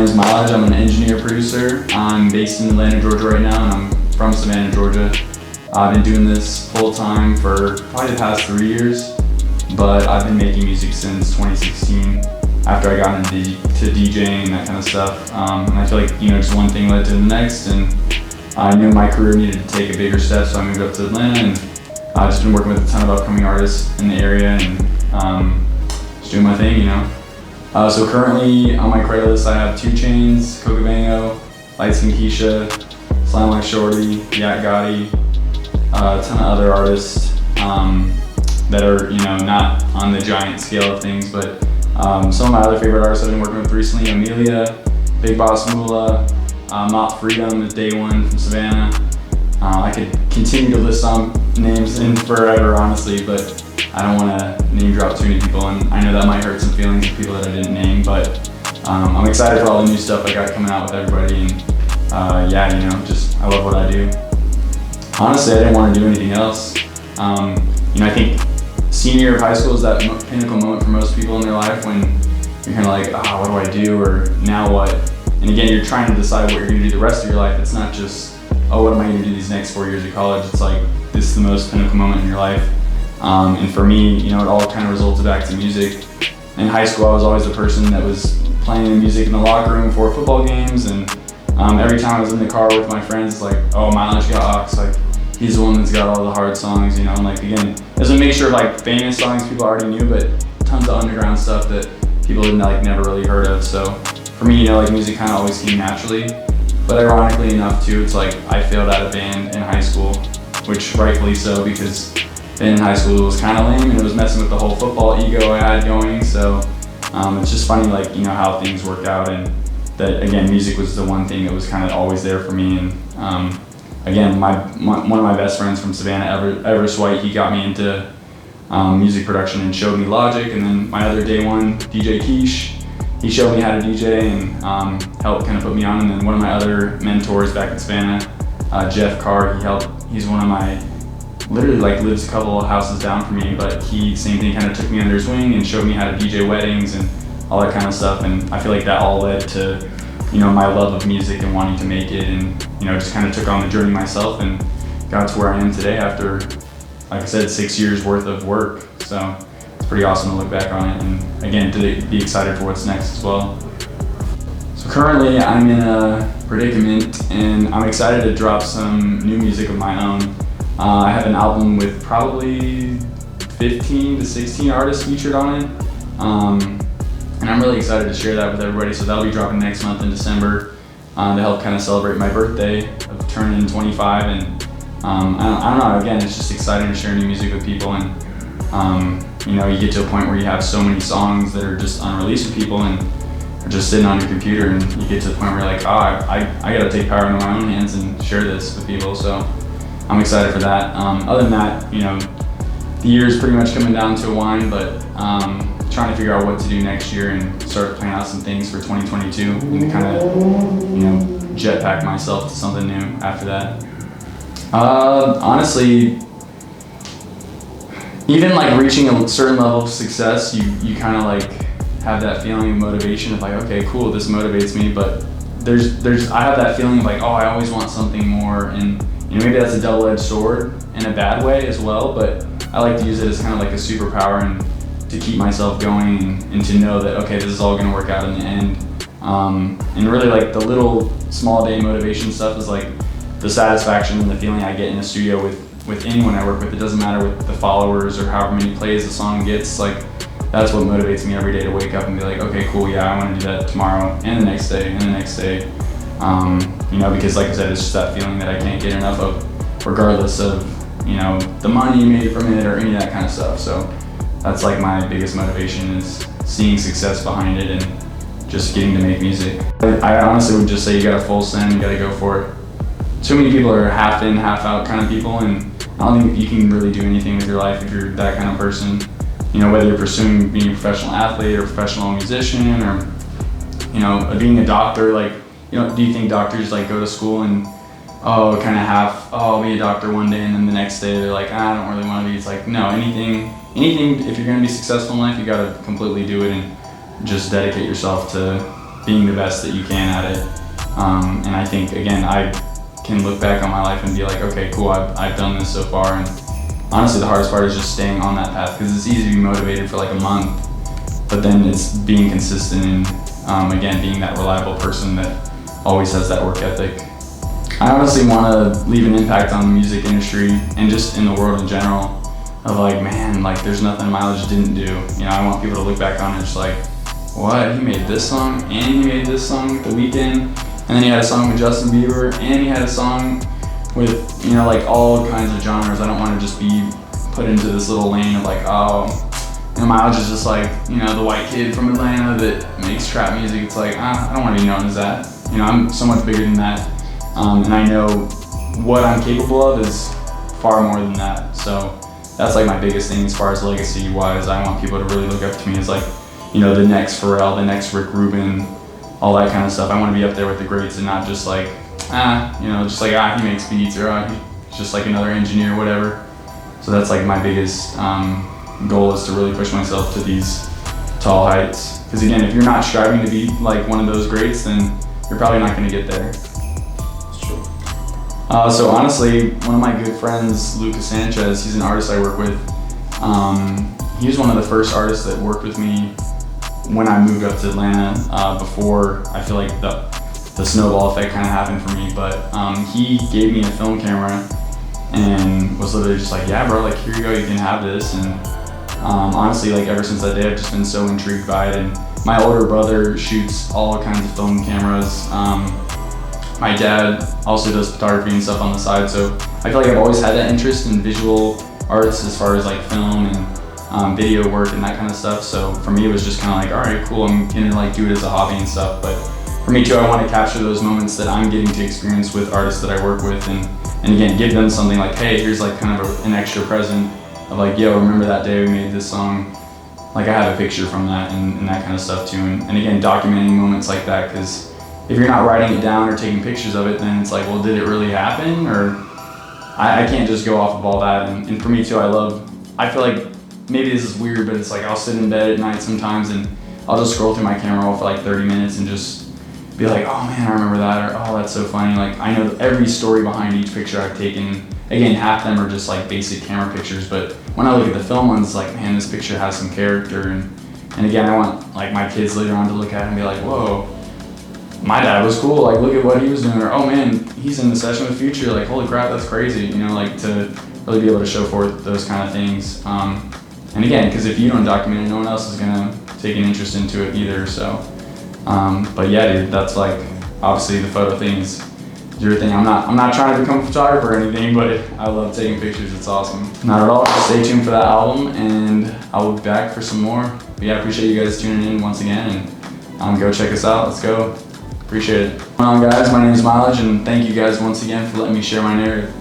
name is Mileage. I'm an engineer producer. I'm based in Atlanta, Georgia right now, and I'm from Savannah, Georgia. I've been doing this full time for probably the past 3 years, but I've been making music since 2016 after I got into DJing and that kind of stuff. And I feel like, just one thing led to the next, and I knew my career needed to take a bigger step, so I moved up to Atlanta, and I've just been working with a ton of upcoming artists in the area and just doing my thing, So currently on my credit list I have 2 Chainz, Cocabango, Light Skin Keisha, Slam Like Shorty, Yak Gotti, a ton of other artists that are not on the giant scale of things, but some of my other favorite artists I've been working with recently: Amelia, Big Boss Moolah, Mott Freedom is Day One from Savannah. I could continue to list some names in forever, honestly, but I don't want to name drop too many people, and I know that might hurt some feelings of people that I didn't name, but I'm excited for all the new stuff I got coming out with everybody, and just I love what I do. Honestly, I didn't want to do anything else. I think senior year of high school is that pinnacle moment for most people in their life when you're kind of like, what do I do, or now what? And again, you're trying to decide what you're going to do the rest of your life. It's not just, what am I going to do these next 4 years of college? It's like, this is the most pinnacle moment in your life. And for me, it all kind of resulted back to music. In high school, I was always the person that was playing music in the locker room for football games, and every time I was in the car with my friends, it's like, Mileage got Ox, like, he's the one that's got all the hard songs, and like, again, it was a mixture of like famous songs people already knew, but tons of underground stuff that people had never really heard of. So for me, music kind of always came naturally. But ironically enough too, it's like I failed out of band in high school, which rightfully so, because band in high school was kind of lame and it was messing with the whole football ego I had going. So it's just funny, how things worked out, and that again, music was the one thing that was kind of always there for me. And again, one of my best friends from Savannah, Everest White, he got me into music production and showed me Logic. And then my other Day One, DJ Keish, he showed me how to DJ and helped kind of put me on. And then one of my other mentors back in Savannah, Jeff Carr, he's one of my, literally lives a couple of houses down from me, but same thing, kind of took me under his wing and showed me how to DJ weddings and all that kind of stuff. And I feel like that all led to, my love of music and wanting to make it, and, just kind of took on the journey myself and got to where I am today after, like I said, 6 years worth of work. So it's pretty awesome to look back on it, and again, to be excited for what's next as well. So currently I'm in a predicament, and I'm excited to drop some new music of my own. I have an album with probably 15 to 16 artists featured on it. And I'm really excited to share that with everybody. So that'll be dropping next month in December to help kind of celebrate my birthday of turning 25. And I don't know, again, it's just exciting to share new music with people. And you get to a point where you have so many songs that are just unreleased with people and are just sitting on your computer, and you get to the point where you're like, I gotta take power into my own hands and share this with people. So I'm excited for that. Other than that, the year is pretty much coming down to a wind, but trying to figure out what to do next year and start planning out some things for 2022 and kind of, jetpack myself to something new after that. Honestly, even reaching a certain level of success, you kind of have that feeling of motivation of okay, cool, this motivates me, but I have that feeling of I always want something more, and maybe that's a double-edged sword in a bad way as well, but I like to use it as kind of a superpower and to keep myself going and to know that, okay, this is all going to work out in the end. And really the little small day motivation stuff is the satisfaction and the feeling I get in a studio with anyone I work with. It doesn't matter with the followers or however many plays the song gets. That's what motivates me every day to wake up and be okay, cool, yeah, I want to do that tomorrow and the next day and the next day. Because like I said, it's just that feeling that I can't get enough of, regardless of, the money you made from it or any of that kind of stuff. So that's my biggest motivation, is seeing success behind it and just getting to make music. I honestly would just say you got to full send, you got to go for it. Too many people are half in, half out kind of people, and I don't think you can really do anything with your life if you're that kind of person. Whether you're pursuing being a professional athlete or professional musician, or being a doctor, do you think doctors go to school and kind of I'll be a doctor one day, and then the next day they're I don't really want to be. It's no, anything, if you're going to be successful in life, you got to completely do it and just dedicate yourself to being the best that you can at it. And I think, again, I can look back on my life and be like, okay, cool, I've done this so far. And honestly, the hardest part is just staying on that path, because it's easy to be motivated for like a month, but then it's being consistent and again, being that reliable person that always has that work ethic. I honestly want to leave an impact on the music industry and just in the world in general, of like, man, like there's nothing Mileage didn't do. You know, I want people to look back on it and just like, what, he made this song and he made this song The Weeknd, and then he had a song with Justin Bieber, and he had a song with, you know, like all kinds of genres. I don't want to just be put into this little lane of like, oh, and Mileage is just like, you know, the white kid from Atlanta that makes trap music. It's like, I don't want to be known as that. You know, I'm so much bigger than that. And I know what I'm capable of is far more than that. So that's like my biggest thing as far as legacy wise. I want people to really look up to me as like, you know, the next Pharrell, the next Rick Rubin, all that kind of stuff. I want to be up there with the greats and not just like, you know, just like, he makes beats, or he's just like another engineer, whatever. So that's like my biggest goal, is to really push myself to these tall heights. Because again, if you're not striving to be like one of those greats, then you're probably not going to get there. That's true. So honestly, one of my good friends, Lucas Sanchez, he's an artist I work with. He was one of the first artists that worked with me when I moved up to Atlanta, before I feel like the snowball effect kind of happened for me. But he gave me a film camera and was literally just like, yeah bro, like here you go, you can have this. And honestly, like ever since that day, I've just been so intrigued by it. And my older brother shoots all kinds of film cameras. My dad also does photography and stuff on the side, so I feel like I've always had that interest in visual arts as far as like film and video work and that kind of stuff. So for me, it was just kind of like, all right, cool, I'm gonna like do it as a hobby and stuff. But for me too, I want to capture those moments that I'm getting to experience with artists that I work with, and again, give them something like, hey, here's like kind of an extra present of like, yo, remember that day we made this song? Like I have a picture from that and that kind of stuff too. And again, documenting moments like that, because if you're not writing it down or taking pictures of it, then it's like, well, did it really happen? Or I can't just go off of all that. And for me too, I feel like maybe this is weird, but it's like I'll sit in bed at night sometimes and I'll just scroll through my camera roll for like 30 minutes and just be like, oh man, I remember that, or oh, that's so funny. Like I know every story behind each picture I've taken. Again, half them are just like basic camera pictures, but when I look at the film ones, it's like, man, this picture has some character. And again, I want like my kids later on to look at it and be like, whoa, my dad was cool, like look at what he was doing, or oh man, he's in the session with Future, like holy crap, that's crazy. You know, like to really be able to show forth those kind of things. And again, because if you don't document it, no one else is gonna take an interest into it either. So, but yeah, dude, that's like obviously the photo thing is your thing. I'm not trying to become a photographer or anything, but I love taking pictures. It's awesome. Not at all. Stay tuned for that album, and I'll be back for some more. But yeah, I appreciate you guys tuning in once again, and go check us out. Let's go. Appreciate it. What's going on, guys? My name is Mileage, and thank you guys once again for letting me share my narrative.